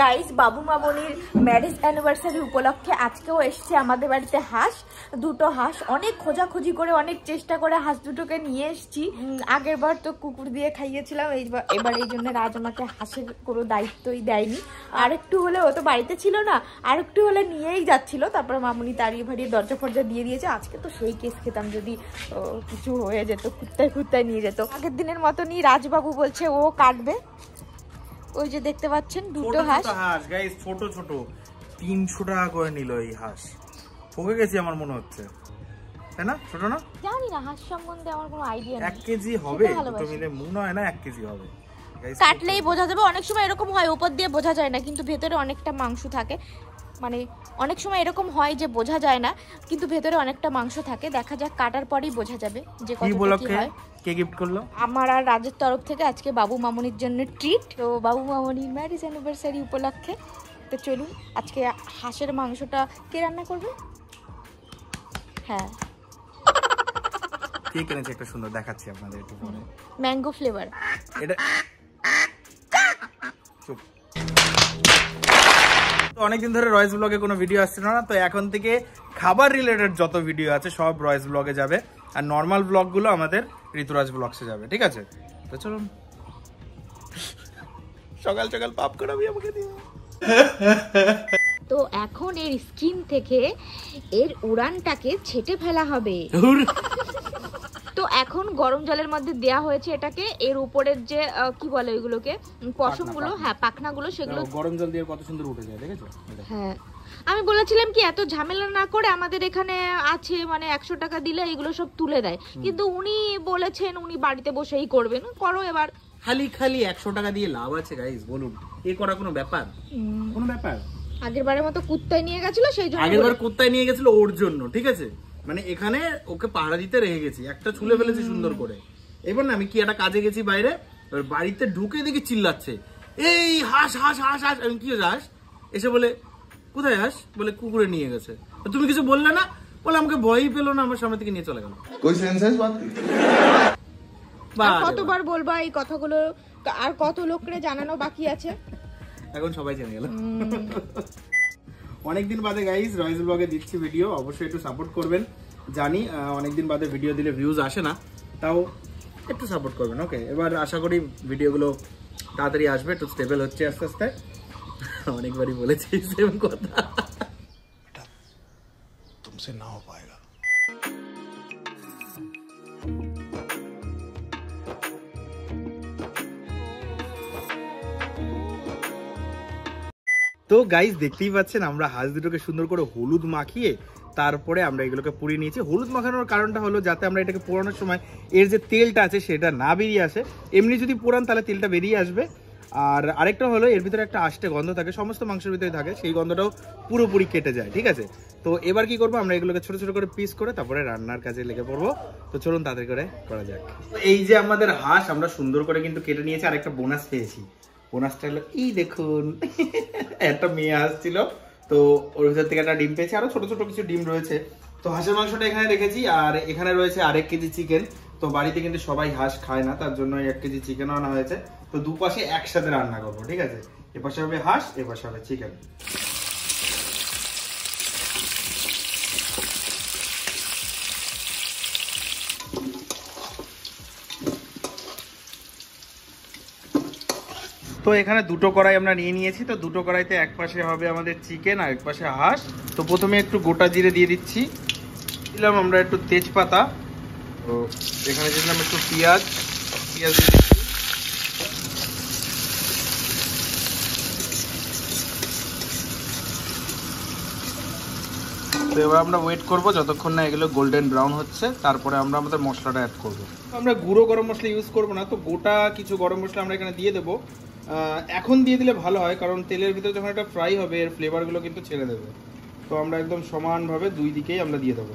Guys, বাবু মামনির marriage anniversary উপলক্ষে আজকেও এসছে আমাদের বাড়িতে হাঁস, দুটো হাঁস। অনেক খোঁজাখুঁজি করে অনেক চেষ্টা করে হাঁস দুটোকে নিয়ে এসছি। আগের বার তো কুকুর দিয়ে খাইয়েছিলাম, এবার এই জন্য রাজ আমাকে হাঁসের কোনো দায়িত্বই দেয়নি। আর একটু হলে ও তো বাড়িতে ছিল না, আর একটু হলে নিয়েই যাচ্ছিল, তারপরে মামনি তাড়িয়ে ভাড়িয়ে দরজা ফরজা দিয়ে দিয়েছে। আজকে তো সেই কেস খেতাম যদি কিছু হয়ে যেত, কুত্তায় নিয়ে যেত। আগের দিনের মতনই রাজবাবু বলছে ও কাটবে। ওই যে দেখতে পাচ্ছেন দুটো হাঁস গাইস, ছোট ছোট 300 টাকা করে নিল এই হাঁস। ঠকে গেছি আমার মনে হচ্ছে, তাই না? ছোট না, জানি না, হাঁস সম্বন্ধে আমার কোনো আইডিয়া নেই। 1 কেজি হবে তো মিলে, মনে হয় না 1 কেজি হবে। কাটলেই বোঝা যাবে। অনেক সময় এরকম হয় উপর দিয়ে বোঝা যায় না, কিন্তু ভেতরে অনেকটা মাংস থাকে। মানে অনেক সময় এরকম হয় যে বোঝা যায় না, কিন্তু ভেতরে অনেকটা মাংস থাকে। দেখা যাক, কাটার পরেই বোঝা যাবে যে কতটা কি হয়। কে গিফট করলো? আমার আর রাজের তরফ থেকে আজকে বাবু মামনির জন্য ট্রিট। তো বাবু মামনির ম্যারেজ অ্যানিভার্সারি উপলক্ষে তো চলুন, আজকে হাঁসের মাংসটা কে রান্না করবে? হ্যাঁ, কে কিনেছে একটা সুন্দর দেখাচ্ছি আপনাদের একটু পরে। ম্যাঙ্গো ফ্লেভার এটা। চুপ। তো অনেকদিন ধরে রয়েস ব্লগে কোনো ভিডিও আসছিল না, তো এখন থেকে খাবার রিলেটেড যত ভিডিও আছে সব রয়েস ব্লগে যাবে, আর নর্মাল ব্লগগুলো আমাদের ঋতুরাজ ব্লগসে যাবে, ঠিক আছে? তো চলুন, সকাল সকাল পাপ করাবি আমাকে দিয়ে। তো এখন এর স্কিন থেকে এর উড়ানটাকে ছেটে ফেলা হবে। তো এখন গরম জলের মধ্যে দেয়া হয়েছে এটাকে। এর উপরের যে কি বলে ওইগুলোকে, পশমগুলো, হ্যাঁ পাখনাগুলো, সেগুলো গরম জল দিয়ে কত সুন্দর উঠে যায়, দেখেছো? হ্যাঁ, আমি বলেছিলাম কি এত ঝামেলা না করে আমাদের এখানে আছে, মানে 100 টাকা দিলে এগুলো সব তুলে দেয়, কিন্তু উনি বলেছেন উনি বাড়িতে বসেই করবেন। করো এবার। খালি 100 টাকা দিয়ে লাভ আছে গাইস? বলুন, এ করা কোনো ব্যাপার? কোনো ব্যাপার? আগের বারের মতো কুত্তায় নিয়ে গেছিল, সেই জন্য। আগের বার কুত্তায় নিয়ে গেছিল ওর জন্য, ঠিক আছে? মানে এখানে ওকে পাহারা দিতে রেখে গেছি, একটা ছুলে ফেলেছি সুন্দর করে। এবার না আমি কি একটা কাজে গেছি বাইরে, বাড়িতে ঢুকে দেখি চিল্লাচ্ছে, এই হাঁস হাঁস হাঁস হাঁস। আমি কি হাঁস? এসে বলে কোথায় হাঁস? বলে কুকুরে নিয়ে গেছে। তুমি কিছু বললে না? বলে আমাকে ভয়ই পেলো না, আমার সামনে থেকে নিয়ে চলে গেল। কতবার বলবা এই কথাগুলো, আর কত লোকরে জানানো বাকি আছে। এখন সবাই জেনে গেল। অনেকদিন বাদে গাইস রয়েস ব্লগে দিচ্ছি ভিডিও, অবশ্যই একটু সাপোর্ট করবেন। জানি অনেকদিন বাদে ভিডিও দিলে ভিউজ আসে না, তাও একটু সাপোর্ট করবেন, ওকে? এবার আশা করি ভিডিওগুলো তাড়াতাড়ি আসবে, একটু স্টেবল হচ্ছে আস্তে আস্তে। অনেকবারই বলেছি সেম কথা, তুমসে না হো পায়েগা। তো গাইস দেখতেই পাচ্ছেন, আমরা হাঁস দুটোকে সুন্দর করে হলুদ মাখিয়ে তারপরে আমরা এগুলোকে পুড়িয়ে নিয়েছি। হলুদ মাখানোর কারণটা হলো যাতে আমরা এটাকে পোড়ানোর সময় এর যে তেলটা আছে সেটা না বেরিয়ে আসে। এমনি যদি পোড়ান তাহলে তেলটা বেরিয়ে আসবে। আর আরেকটা হলো এর ভিতরে একটা আষ্টে গন্ধ থাকে, সমস্ত মাংসের ভিতরে থাকে, সেই গন্ধটাও পুরোপুরি কেটে যায়, ঠিক আছে? তো এবার কি করবো, আমরা এগুলোকে ছোট ছোট করে পিস করে তারপরে রান্নার কাজে লেগে পড়বো। তো চলুন তাড়াতাড়ি করে করা যাক। এই যে আমাদের হাঁস আমরা সুন্দর করে কিন্তু কেটে নিয়েছি, আর একটা বোনাস পেয়েছি। বোনাসটা হলো এই দেখুন, একটা মেয়ে হাঁস ছিল, তো ওর ভিতর থেকে একটা ডিম পেয়েছি, আরো ছোট ছোট কিছু ডিম রয়েছে। তো হাঁসের মাংসটা এখানে রেখেছি, আর এখানে রয়েছে 1 কেজি চিকেন। তো বাড়িতে কিন্তু সবাই হাঁস খায় না, তার জন্য 1 কেজি চিকেন আনা হয়েছে। তো দুপাশে একসাথে রান্না করবো, ঠিক আছে? এপাশে হবে হাঁস, এপাশে হবে চিকেন। তো এখানে দুটো কড়াই আমরা নিয়ে নিয়েছি। তো দুটো কড়াইতে এক পাশে হবে আমাদের চিকেন আর এক পাশে হাঁস। তো প্রথমে একটু গোটা জিরে দিয়ে দিচ্ছি, দিলাম আমরা একটু তেজপাতা, তো এখানে দিলাম একটু পেঁয়াজ দিয়ে দিচ্ছি। তো এবার আমরা ওয়েট করব যতক্ষণ না এগুলো গোল্ডেন ব্রাউন হচ্ছে, তারপরে আমরা আমাদের মশলাটা অ্যাড করব। আমরা গুঁড়ো গরম মশলা ইউজ করব না, তো গোটা কিছু গরম মশলা আমরা এখানে দিয়ে দেবো। এখন দিয়ে দিলে ভালো হয়, কারণ তেলের ভিতরে যখন এটা ফ্রাই হবে এর ফ্লেভারগুলো কিন্তু ছেড়ে দেবে। তো আমরা একদম সমানভাবে দুই দিকেই আমরা দিয়ে দেবো।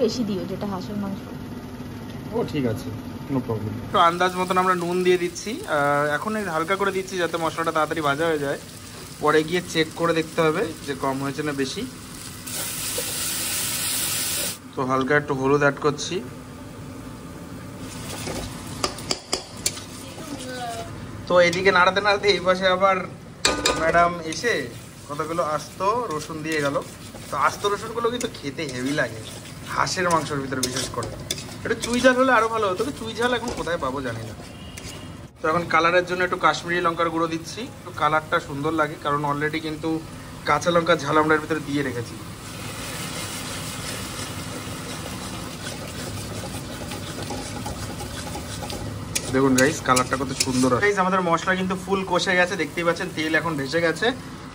বেশি দিও, যেটা হাঁসের মাংস। ও ঠিক আছে, নো প্রবলেম। তো আন্দাজ মতন আমরা নুন দিয়ে দিচ্ছি, এখন হালকা করে দিচ্ছি যাতে মশলাটা তাড়াতাড়ি ভাজা হয়ে যায়। পরে গিয়ে চেক করে দেখতে হবে যে কম হয়েছে না বেশি। তো হালকা একটু হলুদ অ্যাড করছি, তো এদিকে নাড়াতে নাড়াতে এই পাশে আবার ম্যাডাম এসে কতগুলো আস্ত রসুন দিয়ে গেল। তো আস্ত রসুনগুলো কিন্তু খেতে হেভি লাগে হাঁসের মাংসের ভিতরে, বিশেষ করে একটু চুই ঝাল হলে আরো ভালো হতো। চুই ঝাল এখন কোথায় পাবো জানি না। তো এখন কালারের জন্য একটু কাশ্মীরি লঙ্কার গুঁড়ো দিচ্ছি, একটু কালারটা সুন্দর লাগে, কারণ অলরেডি কিন্তু কাঁচা লঙ্কার ঝাল আমরা এর ভিতরে দিয়ে রেখেছি। দেখুন গাইস কালারটা কত সুন্দর। গাইস আমাদের মশলা কিন্তু ফুল কষে গেছে, দেখতেই পাচ্ছেন তেল এখন ভেসে গেছে।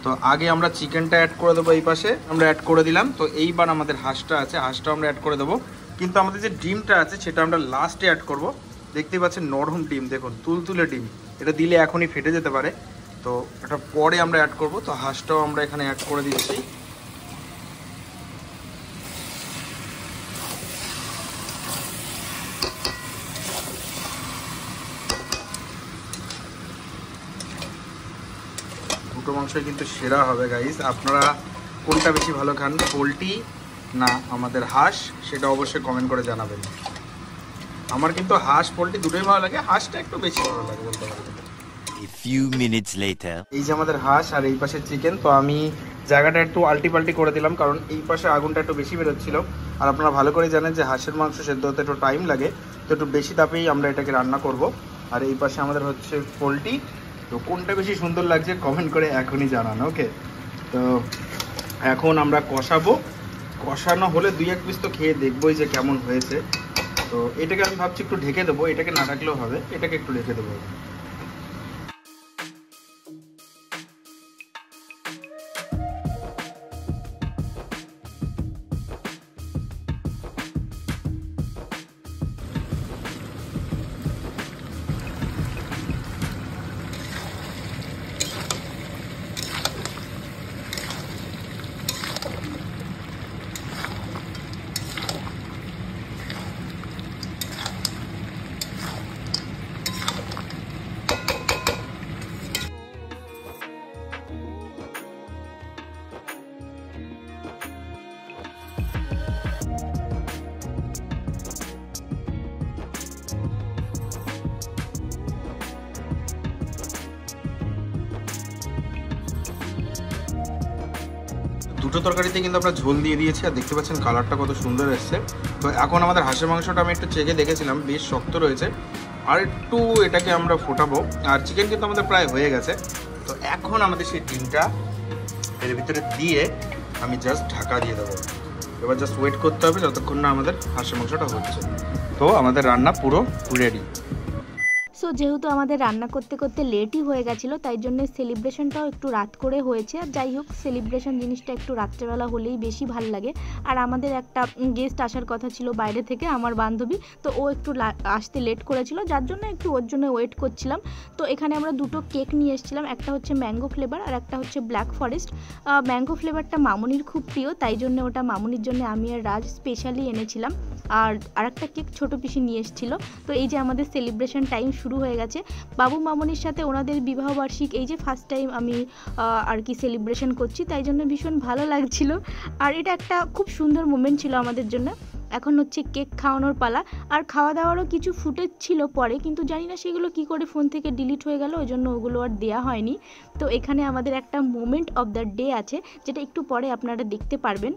তো আগে আমরা চিকেনটা অ্যাড করে দেবো, এই পাশে আমরা অ্যাড করে দিলাম। তো এইবার আমাদের হাঁসটা আছে, হাঁসটা আমরা অ্যাড করে দেবো, কিন্তু আমাদের যে ডিমটা আছে সেটা আমরা লাস্টে অ্যাড করব। দেখতেই পাচ্ছেন নরম ডিম, দেখুন তুলতুলে ডিম, এটা দিলে এখনই ফেটে যেতে পারে, তো এটা পরে আমরা অ্যাড করব। তো হাঁসটাও আমরা এখানে অ্যাড করে দিচ্ছি। দুটো মাংসই কিন্তু সেরা হবে গাইস। আপনারা কোনটা বেশি ভালো খান, পোলট্রি না আমাদের হাঁস, সেটা অবশ্যই কমেন্ট করে জানাবেন। আমার কিন্তু হাঁস পোলট্রি দুটোই ভালো লাগে, হাঁসটা একটু বেশি ভালো লাগে বলতে পারি। A few minutes later. এই যে আমাদের হাঁস আর এই পাশে চিকেন, তো আমি জায়গাটা একটু আল্টিপাল্টি করে দিলাম, কারণ এই পাশে আগুনটা একটু বেশি বেরোচ্ছিল। আর আপনারা ভালো করে জানেন যে হাঁসের মাংস সেদ্ধ হতে একটু টাইম লাগে, তো একটু বেশি তাপেই আমরা এটাকে রান্না করব। আর এই পাশে আমাদের হচ্ছে পোলট্রি। তো কোনটা বেশি সুন্দর লাগছে কমেন্ট করে এখনই জানান, ওকে? তো এখন আমরা কষাবো, কষানো হলে 2-1 পিস তো খেয়ে দেখবোই যে কেমন হয়েছে। তো এটাকে আমি ভাবছি একটু ঢেকে দেবো, এটাকে না ঢাকলেও হবে, এটাকে একটু ঢেকে দেবো। দুটো তরকারিতে কিন্তু আমরা ঝোল দিয়ে দিয়েছি, আর দেখতে পাচ্ছেন কালারটা কত সুন্দর এসছে। তো এখন আমাদের হাঁসের মাংসটা আমি একটু চেখে দেখেছিলাম, বেশ শক্ত রয়েছে, আর একটু এটাকে আমরা ফোটাবো। আর চিকেন কিন্তু আমাদের প্রায় হয়ে গেছে। তো এখন আমাদের সেই ডিমটা এর ভিতরে দিয়ে আমি জাস্ট ঢাকা দিয়ে দেবো। এবার জাস্ট ওয়েট করতে হবে যতক্ষণ না আমাদের হাঁসের মাংসটা হচ্ছে। তো আমাদের রান্না পুরো রেডি। সো যেহেতু আমাদের রান্না করতে করতে লেটই হয়ে গেছিলো, তাই জন্য সেলিব্রেশনটাও একটু রাত করে হয়েছে। আর যাই হোক, সেলিব্রেশন জিনিসটা একটু রাত্রেবেলা হলেই বেশি ভাল লাগে। আর আমাদের একটা গেস্ট আসার কথা ছিল বাইরে থেকে, আমার বান্ধবী, তো ও একটু আসতে লেট করেছিল, যার জন্য একটু ওর জন্য ওয়েট করছিলাম। তো এখানে আমরা দুটো কেক নিয়ে এসেছিলাম, একটা হচ্ছে ম্যাঙ্গো ফ্লেভার আর একটা হচ্ছে ব্ল্যাক ফরেস্ট। ম্যাঙ্গো ফ্লেভারটা মামুনির খুব প্রিয়, তাই জন্য ওটা মামুনির জন্য আমি আর রাজ স্পেশালি এনেছিলাম। আর আরেকটা কেক ছোটো পিসি নিয়ে এসেছিলো। তো এই যে আমাদের সেলিব্রেশন টাইম শুরু হয়ে গেছে। বাবু মামনির সাথে ওনাদের বিবাহবার্ষিক এই যে ফার্স্ট টাইম আমি আর কি সেলিব্রেশন করছি, তাই জন্য ভীষণ ভালো লাগছিল। আর এটা একটা খুব সুন্দর মোমেন্ট ছিল আমাদের জন্য। এখন হচ্ছে কেক খাওয়ানোর পালা। আর খাওয়া দাওয়ারও কিছু ফুটেজ ছিল পরে, কিন্তু জানি না সেগুলো কি করে ফোন থেকে ডিলিট হয়ে গেল, ওই জন্য ওগুলো আর দেওয়া হয়নি। তো এখানে আমাদের একটা মোমেন্ট অফ দ্য ডে আছে, যেটা একটু পরে আপনারা দেখতে পারবেন।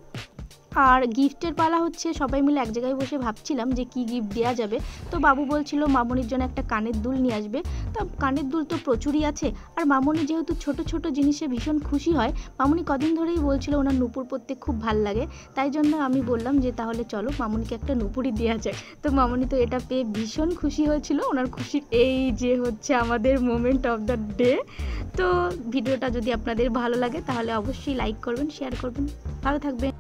আর গিফটের পালা হচ্ছে, সবাই মিলে এক জায়গায় বসে ভাবছিলাম যে কি গিফট দেওয়া যাবে। তো বাবু বলছিল মামনির জন্য একটা কানের দুল নিয়ে আসবে। তো কানের দুল তো প্রচুরই আছে, আর মামনি যেহেতু ছোট ছোট জিনিসে ভীষণ খুশি হয়, মামনি কদিন ধরেই বলছিল ওনার নুপুর পরতে খুব ভাল লাগে, তাই জন্য আমি বললাম যে তাহলে চলো মামনিকে একটা নুপুরই দেওয়া যায়। তো মামনি তো এটা পেয়ে ভীষণ খুশি হয়েছিল। ওনার খুশির এই যে হচ্ছে আমাদের মোমেন্ট অফ দ্য ডে। তো ভিডিওটা যদি আপনাদের ভালো লাগে তাহলে অবশ্যই লাইক করবেন, শেয়ার করবেন, ভালো থাকবেন।